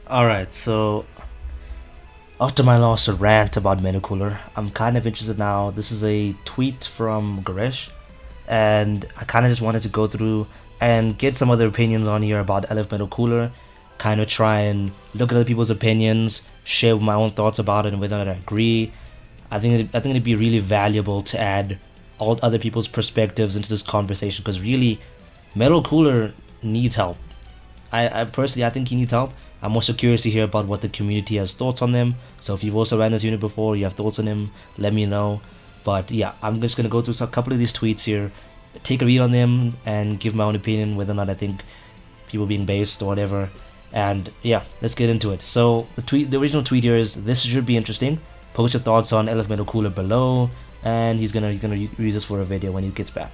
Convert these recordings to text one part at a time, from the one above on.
Alright, so after my last rant about Metacooler, I'm kind of interested now. This is a tweet from Garesh, and I kind of just wanted to go through and get some other opinions on here about LF Metacooler, kind of try and look at other people's opinions, share my own thoughts about it, and whether or not I agree. I think it'd be really valuable to add all other people's perspectives into this conversation because really, Metal Cooler needs help. I personally I think he needs help. I'm also curious to hear about what the community has thoughts on them. So if you've also ran this unit before, you have thoughts on him, let me know. But yeah, I'm just gonna go through a couple of these tweets here, take a read on them, and give my own opinion whether or not I think people being based or whatever. And yeah, let's get into it. So the original tweet here is this should be interesting. Post your thoughts on LF Metal Cooler below, and he's gonna use this for a video when he gets back.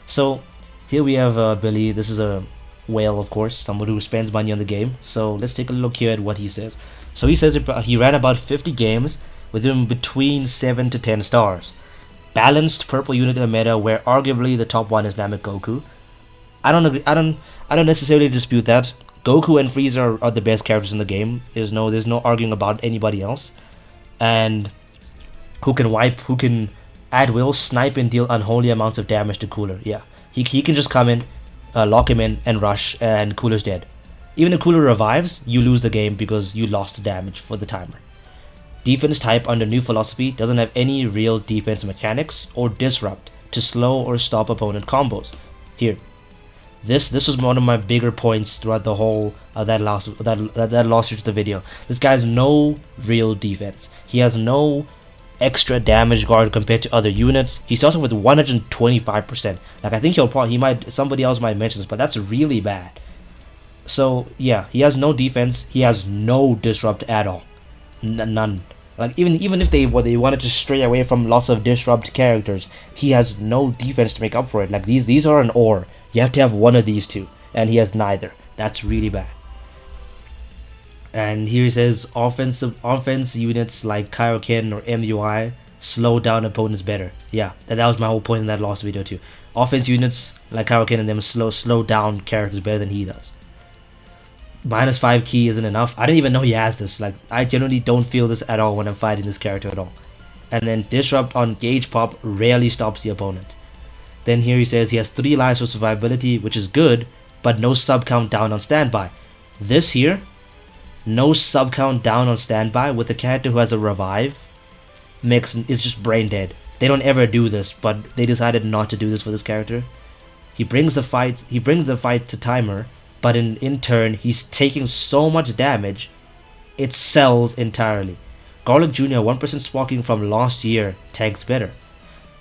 So here we have Billy. This is a whale, of course, someone who spends money on the game. So let's take a look here at what he says. So he says he ran about 50 games with him between 7 to 10 stars. Balanced purple unit in a meta where arguably the top one is Namek Goku. I don't agree, I don't necessarily dispute that. Goku and Frieza are the best characters in the game. There's no arguing about anybody else. And who can at will snipe and deal unholy amounts of damage to Cooler. Yeah, he can just come in, lock him in, and rush, and Cooler's dead. Even if Cooler revives, you lose the game because you lost the damage for the timer. Defense type under new philosophy doesn't have any real defense mechanics or disrupt to slow or stop opponent combos. Here, this was one of my bigger points throughout the whole that last year to the video. This guy has no real defense. He has no extra damage guard compared to other units. He starts off with 125%. Like I think somebody else might mention this, but that's really bad. So yeah, he has no defense. He has no disrupt at all. None. Like even if they wanted to stray away from lots of disrupt characters, he has no defense to make up for it. Like these are an or. You have to have one of these two, and he has neither. That's really bad. And here he says offense units like Kaioken or MUI slow down opponents better. Yeah, that was my whole point in that last video too. Offense units like Kaioken and them slow down characters better than he does. -5 key isn't enough. I didn't even know he has this. Like I generally don't feel this at all when I'm fighting this character at all. And then disrupt on gauge pop rarely stops the opponent. Then here he says he has 3 lives for survivability, which is good, but no sub count down on standby. This here, no sub count down on standby with a character who has a revive is just brain dead. They don't ever do this, but they decided not to do this for this character. He brings the fight to timer, but in turn he's taking so much damage it sells entirely. Garlic Jr. 1% sparking from last year tanks better.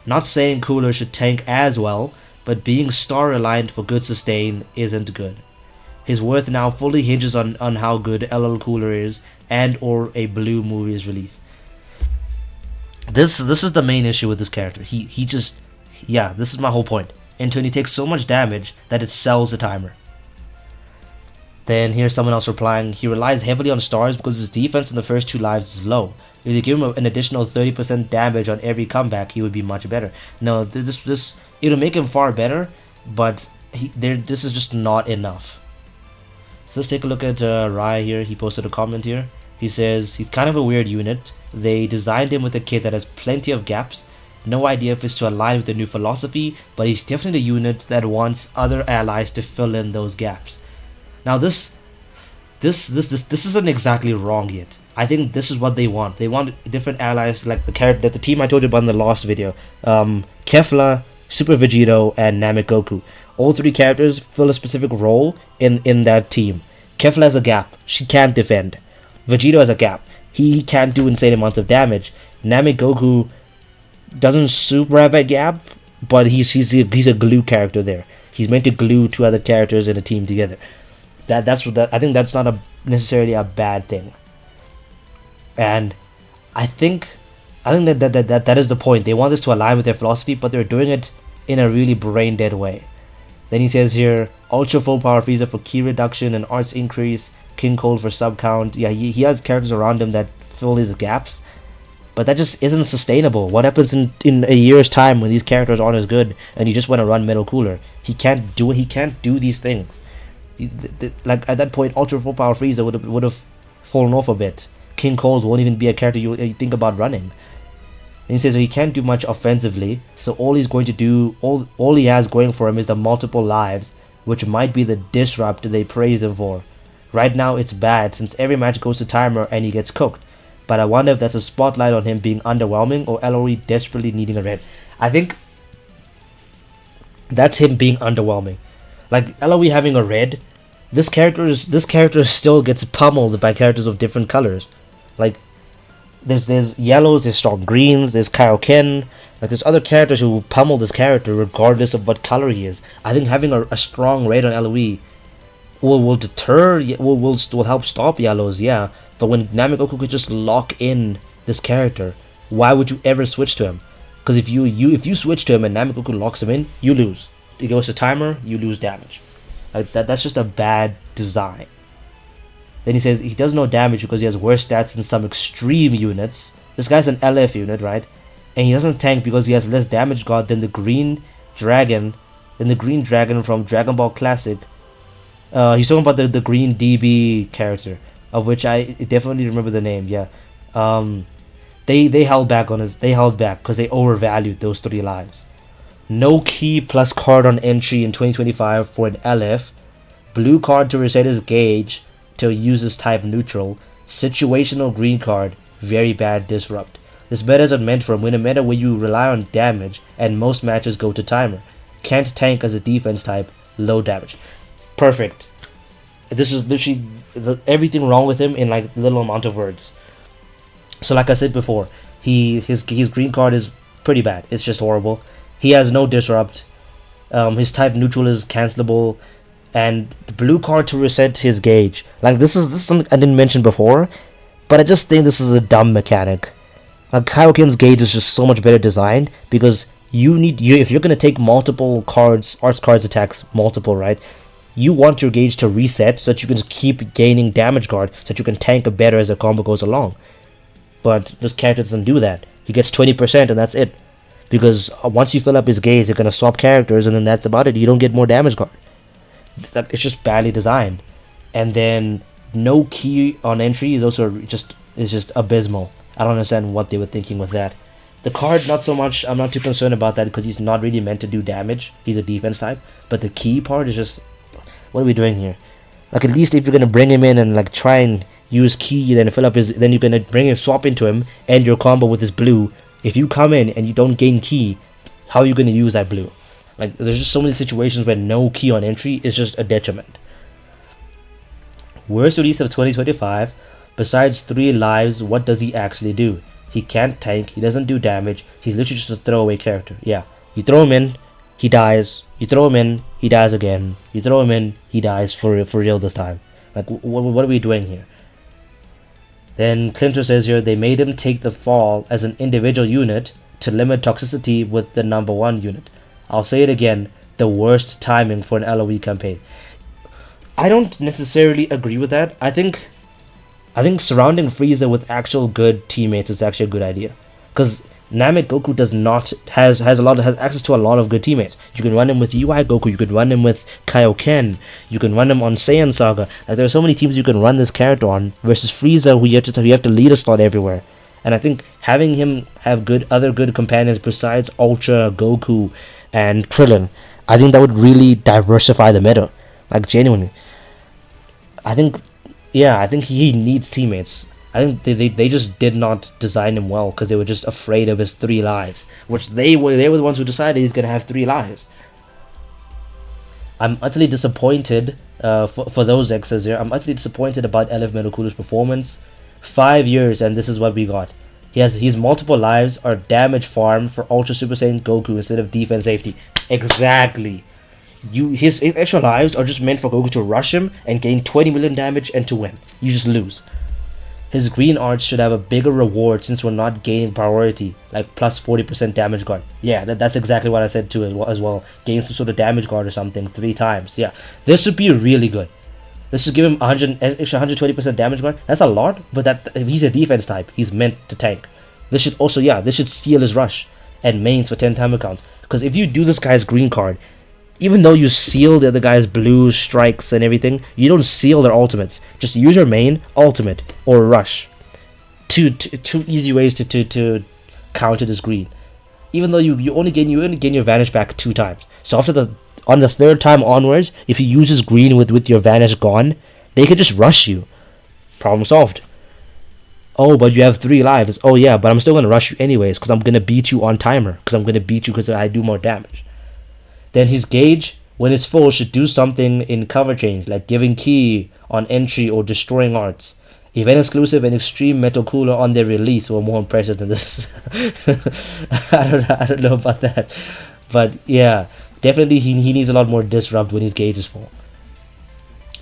Not saying Cooler should tank as well, but being star reliant for good sustain isn't good. His worth now fully hinges on how good LL Cooler is and or a blue movie is released. This is the main issue with this character. He just, yeah, this is my whole point. In turn he takes so much damage that it sells the timer. Then here's someone else replying, he relies heavily on stars because his defense in the first 2 lives is low. If you give him an additional 30% damage on every comeback, he would be much better. No, it'll make him far better, but this is just not enough. So let's take a look at Rai here. He posted a comment here. He says he's kind of a weird unit. They designed him with a kit that has plenty of gaps. No idea if it's to align with the new philosophy, but he's definitely a unit that wants other allies to fill in those gaps. Now this isn't exactly wrong yet. I think this is what they want. They want different allies like the team I told you about in the last video. Kefla, Super Vegito, and Namek Goku. All 3 characters fill a specific role in that team. Kefla has a gap. She can't defend. Vegito has a gap. He can't do insane amounts of damage. Namek Goku doesn't super have a gap, but he's a glue character there. He's meant to glue 2 other characters in a team together. I think that's not necessarily a bad thing. And I think that is the point. They want this to align with their philosophy, but they're doing it in a really brain dead way. Then he says here, ultra full power Frieza for key reduction and arts increase, King Cold for sub count. Yeah, he has characters around him that fill his gaps, but that just isn't sustainable. What happens in a year's time when these characters aren't as good and you just want to run Metal Cooler? He can't do these things. Like at that point, ultra full power Frieza would have fallen off a bit. King Cold won't even be a character you think about running. And he says he can't do much offensively, so all he's going to do, all he has going for him is the multiple lives, which might be the disrupt they praise him for. Right now it's bad since every match goes to timer and he gets cooked. But I wonder if that's a spotlight on him being underwhelming or LOE desperately needing a red. I think that's him being underwhelming. Like LOE having a red, this character still gets pummeled by characters of different colors. Like there's yellows, there's strong greens, there's Kaioken. Like there's other characters who pummel this character regardless of what color he is. I think having a strong red on LOE will deter, will help stop yellows, yeah. But when Namegoku could just lock in this character, why would you ever switch to him? Because if you switch to him and Namegoku locks him in, you lose. It goes to timer, you lose damage. Like that's just a bad design. Then he says he does no damage because he has worse stats than some extreme units. This guy's an LF unit, right? And he doesn't tank because he has less damage guard than the green dragon from Dragon Ball Classic. He's talking about the green DB character, of which I definitely remember the name. Yeah, they held back because they overvalued those 3 lives. No key plus card on entry in 2025 for an LF. Blue card to reset his gauge to use his type neutral. Situational green card, very bad disrupt. This meta isn't meant for him. When a meta where you rely on damage and most matches go to timer. Can't tank as a defense type, low damage. Perfect. This is literally everything wrong with him in like little amount of words. So like I said before, his green card is pretty bad. It's just horrible. He has no disrupt. His type neutral is cancelable, and the blue card to reset his gauge. Like this is something I didn't mention before, but I just think this is a dumb mechanic. Like Kaioken's gauge is just so much better designed because if you're gonna take multiple cards, arts cards attacks, multiple, right? You want your gauge to reset so that you can just keep gaining damage guard so that you can tank better as the combo goes along. But this character doesn't do that. He gets 20% and that's it. Because once you fill up his gauge, you're gonna swap characters and then that's about it. You don't get more damage guard. It's just badly designed. And then no key on entry is also just abysmal. I don't understand what they were thinking with that. The card, not so much. I'm not too concerned about that because he's not really meant to do damage. He's a defense type. But the key part is just, what are we doing here? Like at least if you're gonna bring him in and like try and use key, then fill up his, then you're gonna bring him, swap into him, end your combo with his blue. If you come in and you don't gain key, how are you gonna use that blue? Like there's just so many situations where no key on entry is just a detriment. Worst release of 2025. Besides 3 lives, what does he actually do? He can't tank, he doesn't do damage, he's literally just a throwaway character. Yeah, you throw him in, he dies. You throw him in, he dies again. You throw him in, he dies for real this time. Like, what are we doing here? Then Clinter says here, they made him take the fall as an individual unit to limit toxicity with the number 1 unit. I'll say it again, the worst timing for an LOE campaign. I don't necessarily agree with that. I think surrounding Frieza with actual good teammates is actually a good idea. Because Namegoku has access to a lot of good teammates. You can run him with UI Goku, you can run him with Kaioken, you can run him on Saiyan Saga. Like there are so many teams you can run this character on versus Frieza, who you have to lead a slot everywhere. And I think having him have other good companions besides Ultra, Goku, and Krillin, I think that would really diversify the meta. Like genuinely. I think he needs teammates. I think they just did not design him well because they were just afraid of his 3 lives, which they were the ones who decided he's gonna have 3 lives. I'm utterly disappointed for those X's here. I'm utterly disappointed about LF Metakuru's performance. 5 years and this is what we got. His multiple lives are damage farm for Ultra Super Saiyan Goku instead of defense safety. Exactly. His extra lives are just meant for Goku to rush him and gain 20 million damage and to win. You just lose. His green arts should have a bigger reward since we're not gaining priority, like plus 40% damage guard. Yeah, that's exactly what I said too as well. Gain some sort of damage guard or something 3 times. Yeah, this should be really good. This should give him extra 120% damage guard. That's a lot, but if he's a defense type, he's meant to tank. This should steal his rush and mains for 10 timer counts. Because if you do this guy's green card, Even though you seal the other guy's blue strikes and everything, you don't seal their ultimates. Just use your main, ultimate, or rush. Two easy ways to counter this green. Even though you only gain your vanish back 2 times. So on the 3rd time onwards, if you use this green with your vanish gone, they could just rush you. Problem solved. Oh, but you have 3 lives. Oh yeah, but I'm still gonna rush you anyways because I'm gonna beat you on timer. Because I'm gonna beat you because I do more damage. Then his gauge, when it's full, should do something in cover change, like giving key on entry or destroying arts. Event exclusive and extreme metal cooler on their release were more impressive than this. I don't know about that, but yeah, definitely he needs a lot more disrupt when his gauge is full.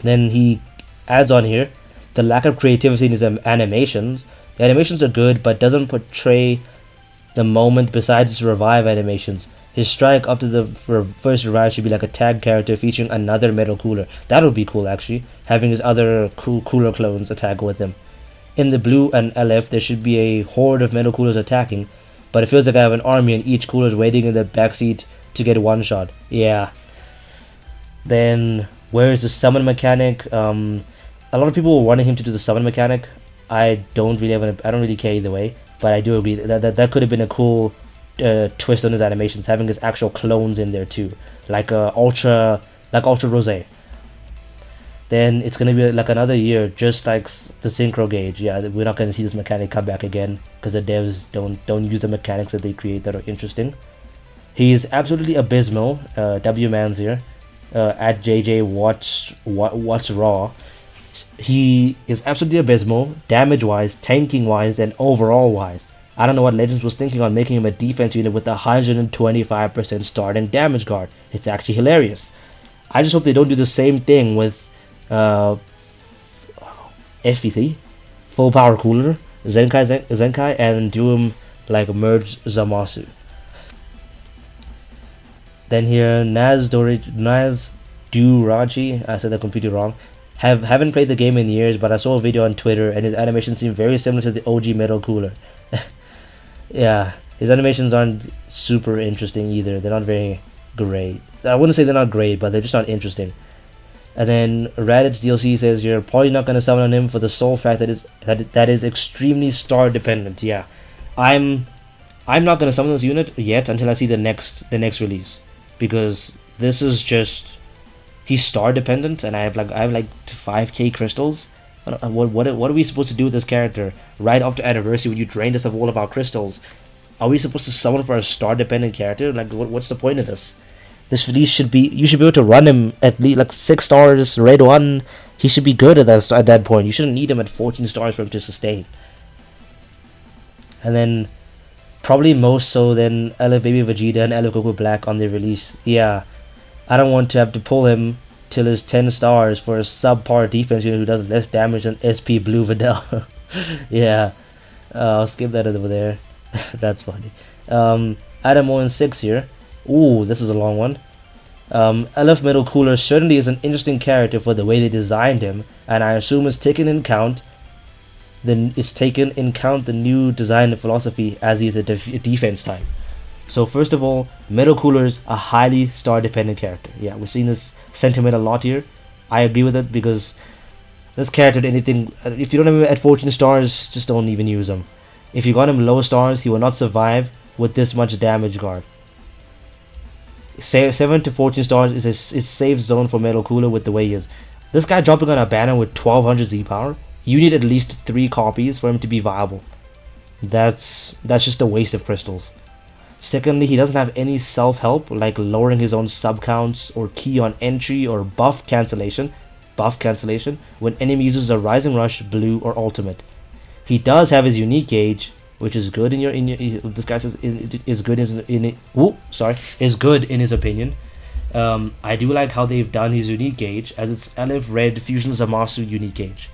Then he adds on here the lack of creativity in his animations. The animations are good, but doesn't portray the moment besides his revive animations. His strike after the first revive should be like a tag character featuring another metal cooler. That would be cool actually, having his other cooler clones attack with him. In the blue and LF there should be a horde of metal coolers attacking, but it feels like I have an army and each cooler is waiting in the backseat to get one shot. Yeah. Then where is the summon mechanic? A lot of people were wanting him to do the summon mechanic. I don't really care either way, but I do agree that could have been a cool twist on his animations, having his actual clones in there too, like Ultra Rose. Then it's gonna be like another year, just like the synchro gauge. Yeah, we're not gonna see this mechanic come back again because the devs don't use the mechanics that they create that are interesting. He's absolutely abysmal. W Man's here at JJ What's Raw. He is absolutely abysmal, damage wise, tanking wise, and overall wise. I don't know what Legends was thinking on making him a defense unit with a 125% starting damage guard. It's actually hilarious. I just hope they don't do the same thing with FVC, Full Power Cooler, Zenkai, and do him like Merge Zamasu. Then here, Naz Duraji, I said that completely wrong. Haven't played the game in years, but I saw a video on Twitter and his animation seemed very similar to the OG Metal Cooler. Yeah, his animations aren't super interesting either. They're not very great. I wouldn't say they're not great, but they're just not interesting. And then Raditz DLC says you're probably not gonna summon on him for the sole fact that is extremely star dependent. Yeah, I'm not gonna summon this unit yet until I see the next release, because this is just, he's star dependent, and I have like 5k crystals. What are we supposed to do with this character right after anniversary when you drained us of all of our crystals? Are we supposed to summon for a star dependent character? Like, what's the point of this? This release should be, you should be able to run him at least like 6 stars, red 1. He should be good at that point. You shouldn't need him at 14 stars for him to sustain. And then probably most so then LF Baby Vegeta and LF Goku Black on their release. Yeah, I don't want to have to pull him till his 10 stars for a subpar defense unit who does less damage than SP Blue Videl. Yeah, I'll skip that over there. That's funny. Adam Owen 6 here. Ooh, this is a long one. LF Metal Cooler certainly is an interesting character for the way they designed him, and I assume it's taken in count the new design philosophy as he is a defense type. So first of all, Metal Cooler's a highly star dependent character. Yeah, we're seeing this sentiment a lot here. I agree with it because this character, anything, if you don't have him at 14 stars, just don't even use him. If you got him low stars, he will not survive with this much damage guard. 7 to 14 stars is a safe zone for Metal Cooler with the way he is. This guy dropping on a banner with 1200 Z power, you need at least 3 copies for him to be viable. That's just a waste of crystals. Secondly, he doesn't have any self-help like lowering his own sub-counts or key on entry or buff cancellation when enemy uses a Rising Rush, Blue, or Ultimate. He does have his unique gauge, which is good this guy says is good in his opinion. I do like how they've done his unique gauge, as it's LF Red Fusion Zamasu unique gauge.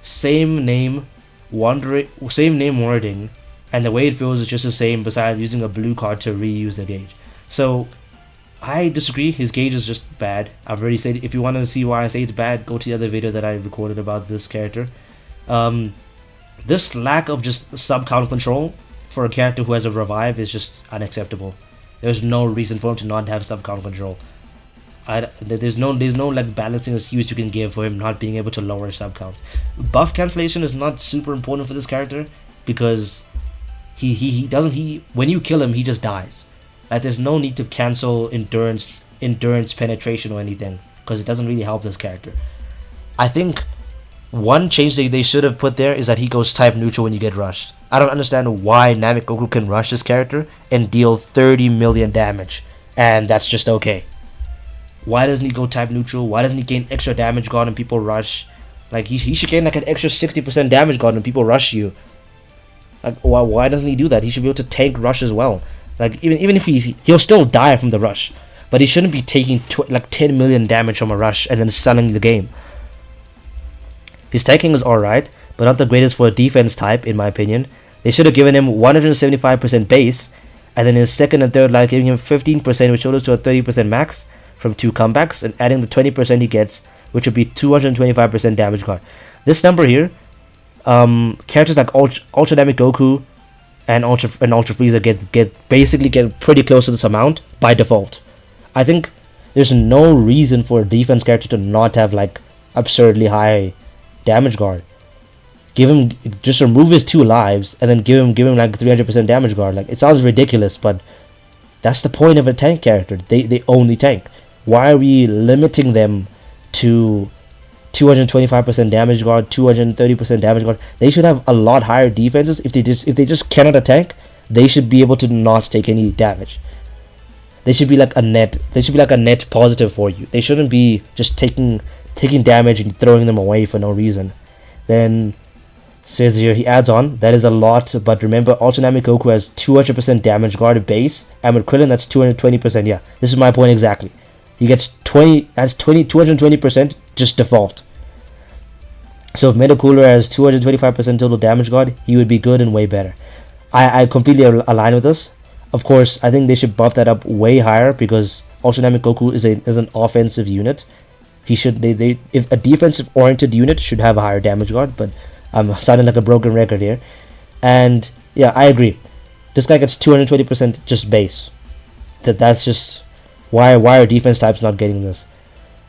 Same name wording, and the way it feels is just the same, besides using a blue card to reuse the gauge. So I disagree, his gauge is just bad. I've already said, if you want to see why I say it's bad, go to the other video that I recorded about this character. This lack of just sub-count control for a character who has a revive is just unacceptable. There's no reason for him to not have sub-count control. There's no like balancing excuse you can give for him not being able to lower sub counts. Buff cancellation is not super important for this character because he doesn't he when you kill him he just dies. Like there's no need to cancel endurance penetration or anything because it doesn't really help this character. I think one change they should have put there is that he goes type neutral when you get rushed. I don't understand why Namek Goku can rush this character and deal 30 million damage, and that's just okay. Why doesn't he go type neutral? Why doesn't he gain extra damage guard when people rush? Like he should gain like an extra 60% damage guard when people rush you. Like why doesn't he do that? He should be able to tank rush as well. Like even if he'll still die from the rush, but he shouldn't be taking like 10 million damage from a rush and then selling the game. His tanking is alright, but not the greatest for a defense type, in my opinion. They should have given him 175% base, and then his second and third life giving him 15%, which totals to a 30% max from 2 comebacks, and adding the 20% he gets, which would be 225% damage guard. This number here, characters like Ultra Namek Goku and Ultra Frieza get pretty close to this amount by default. I think there's no reason for a defense character to not have like absurdly high damage guard. Just remove his 2 lives and then give him like 300% damage guard. Like it sounds ridiculous, but that's the point of a tank character. They only tank. Why are we limiting them to 225% damage guard, 230% damage guard? They should have a lot higher defenses. If they just cannot attack, they should be able to not take any damage. They should be like a net. They should be like a net positive for you. They shouldn't be just taking damage and throwing them away for no reason. Then says here, he adds on, that is a lot, but remember Ultra Namek Goku has 200% damage guard base, and with Krillin that's 220%. Yeah, this is my point exactly. He gets 220% just default. So if Metacooler has 225% total damage guard, he would be good and way better. I completely align with this. Of course, I think they should buff that up way higher because Ultra Namek Goku is an offensive unit. If a defensive oriented unit should have a higher damage guard, but I'm sounding like a broken record here. And yeah, I agree. This guy gets 220% just base. That's just why are defense types not getting this?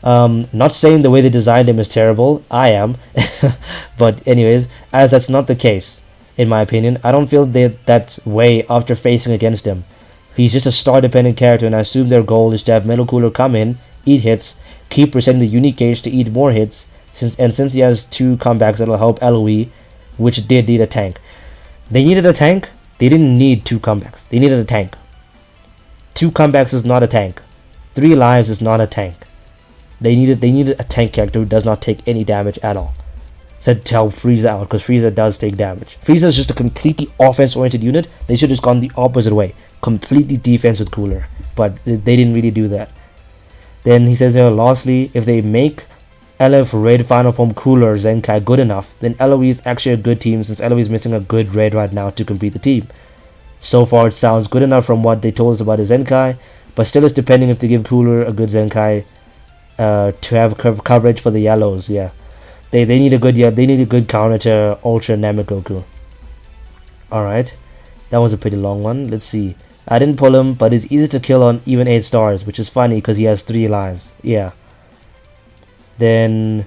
Not saying the way they designed him is terrible. I am, but anyways, as that's not the case, in my opinion, I don't feel that way after facing against him. He's just a star dependent character, and I assume their goal is to have Metacooler come in, eat hits, keep resetting the unique gauge to eat more hits. Since he has 2 comebacks, that'll help LOE, which did need a tank. They needed a tank. They didn't need 2 comebacks. They needed a tank. 2 comebacks is not a tank. 3 lives is not a tank. They needed a tank character who does not take any damage at all. Said to help Frieza out, because Frieza does take damage. Frieza is just a completely offense-oriented unit. They should have just gone the opposite way. Completely defense with Cooler. But they didn't really do that. Then he says here, lastly, if they make LF Red Final Form Cooler Zenkai good enough, then LOE is actually a good team since LOE is missing a good Red right now to complete the team. So far it sounds good enough from what they told us about his Zenkai, but still it's depending if they give Cooler a good Zenkai to have coverage for the yellows. Yeah, they need a good counter to Ultra Namek Goku. Alright, that was a pretty long one. Let's see. I didn't pull him, but he's easy to kill on even 8 stars, which is funny because he has 3 lives. Yeah. Then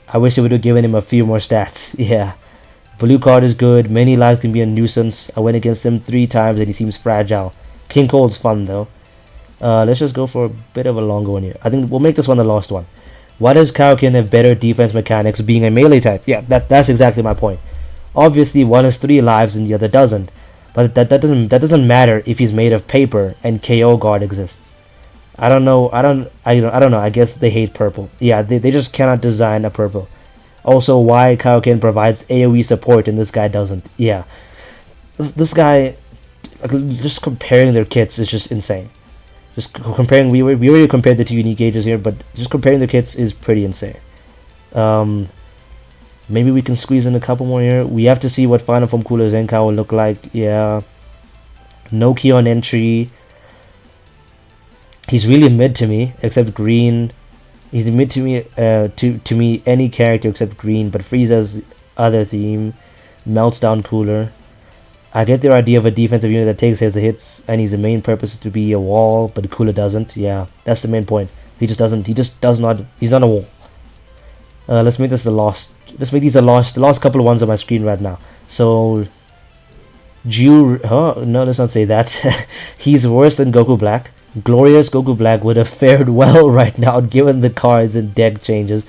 I wish they would have given him a few more stats. Yeah. Blue card is good. Many lives can be a nuisance. I went against him 3 times and he seems fragile. King Cold's fun though. Let's just go for a bit of a longer one here. I think we'll make this one the last one. Why does Kaioken have better defense mechanics being a melee type? Yeah, that's exactly my point. Obviously one has 3 lives and the other doesn't. But that doesn't matter if he's made of paper and KO guard exists. I don't know. I don't know. I guess they hate purple. Yeah, they just cannot design a purple. Also, why Kaioken provides AoE support and this guy doesn't. Yeah, this guy, just comparing their kits is just insane. Just comparing, we already compared the 2 unique gauges here, but just comparing the kits is pretty insane. Maybe we can squeeze in a couple more here. We have to see what Final Form Cooler Zenkai will look like. Yeah, no key on entry. He's really mid to me, except green. He's mid to me, to me, any character except green. But Frieza's other theme melts down Cooler. I get their idea of a defensive unit that takes his hits, and his main purpose is to be a wall, but Cooler doesn't. Yeah, that's the main point. He just doesn't. He just does not. He's not a wall. Let's make this the last. Let's make these the last couple of ones on my screen right now. So, no, let's not say that. He's worse than Goku Black. Glorious Goku Black would have fared well right now given the cards and deck changes,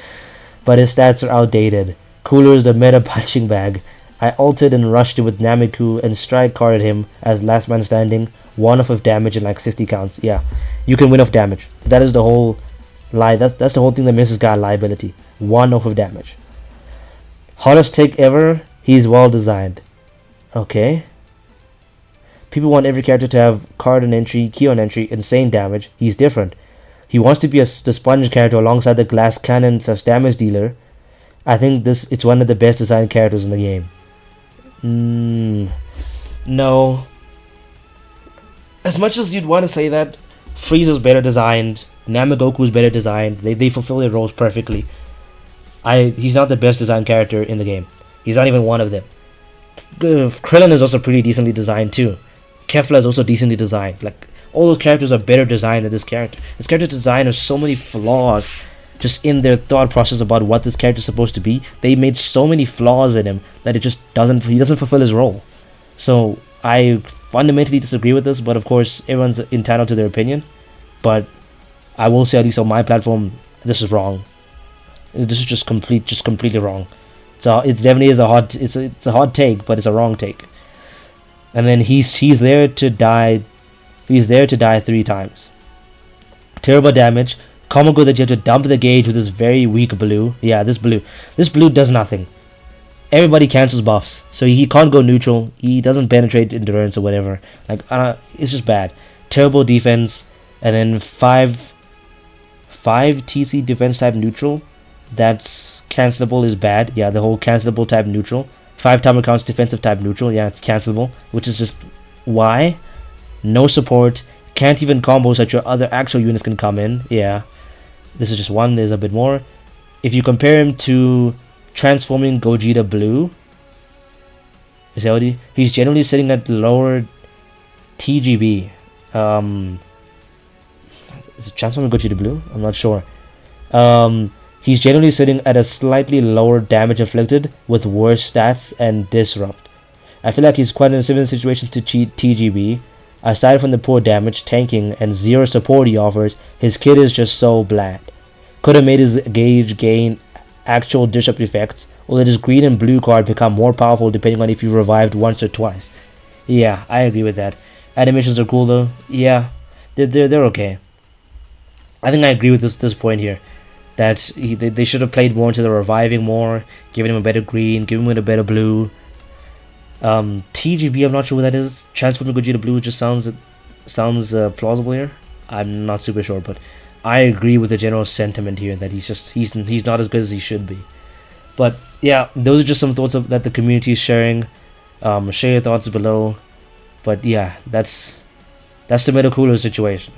but his stats are outdated. Cooler is the meta punching bag. I ulted and rushed it with Nameku and strike carded him as last man standing, 1 off of damage in like 60 counts. Yeah, you can win off damage. That is the whole lie. That's the whole thing that makes this guy a liability. 1 off of damage. Hottest take ever. He's well designed. Okay. People want every character to have card on entry, key on entry, insane damage. He's different. He wants to be the sponge character alongside the glass cannon plus damage dealer. I think it's one of the best designed characters in the game. No. As much as you'd want to say that, Frieza's better designed, Namagoku's better designed. They fulfill their roles perfectly. He's not the best designed character in the game. He's not even one of them. Krillin is also pretty decently designed too. Kefla is also decently designed. Like, all those characters are better designed than this character. This character's design has so many flaws just in their thought process about what this character is supposed to be. They made so many flaws in him that he doesn't fulfill his role. So I fundamentally disagree with this, but of course everyone's entitled to their opinion. But I will say, at least on my platform, this is wrong. This is just completely wrong. So it definitely is it's a hot take, but it's a wrong take. And then he's there to die. He's there to die 3 times. Terrible damage. Komago that you have to dump the gauge with this very weak blue. Yeah, this blue does nothing. Everybody cancels buffs, so he can't go neutral. He doesn't penetrate endurance or whatever. Like, it's just bad. Terrible defense, and then 5 TC defense type neutral. That's cancelable is bad. Yeah, the whole cancelable type neutral. 5 timer counts defensive type neutral. Yeah, it's cancelable, which is just why. No support. Can't even combo such your other actual units can come in. Yeah, this is just one. There's a bit more. If you compare him to transforming Gogeta Blue, is that what he's generally sitting at lower TGB. Is it transforming Gogeta Blue? I'm not sure. He's generally sitting at a slightly lower damage inflicted with worse stats and disrupt. I feel like he's quite in a similar situation to TGB. Aside from the poor damage, tanking, and 0 support he offers, his kit is just so bland. Could have made his gauge gain actual disrupt effects, or let his green and blue card become more powerful depending on if you revived once or twice. Yeah, I agree with that. Animations are cool though. Yeah, they're okay. I think I agree with this point here. That they should have played more into the reviving more, giving him a better green, giving him a better blue. TGB, I'm not sure what that is. Transforming Gogeta Blue just sounds plausible here. I'm not super sure, but I agree with the general sentiment here that he's not as good as he should be. But yeah, those are just some thoughts that the community is sharing. Share your thoughts below. But yeah, that's the Metacooler situation.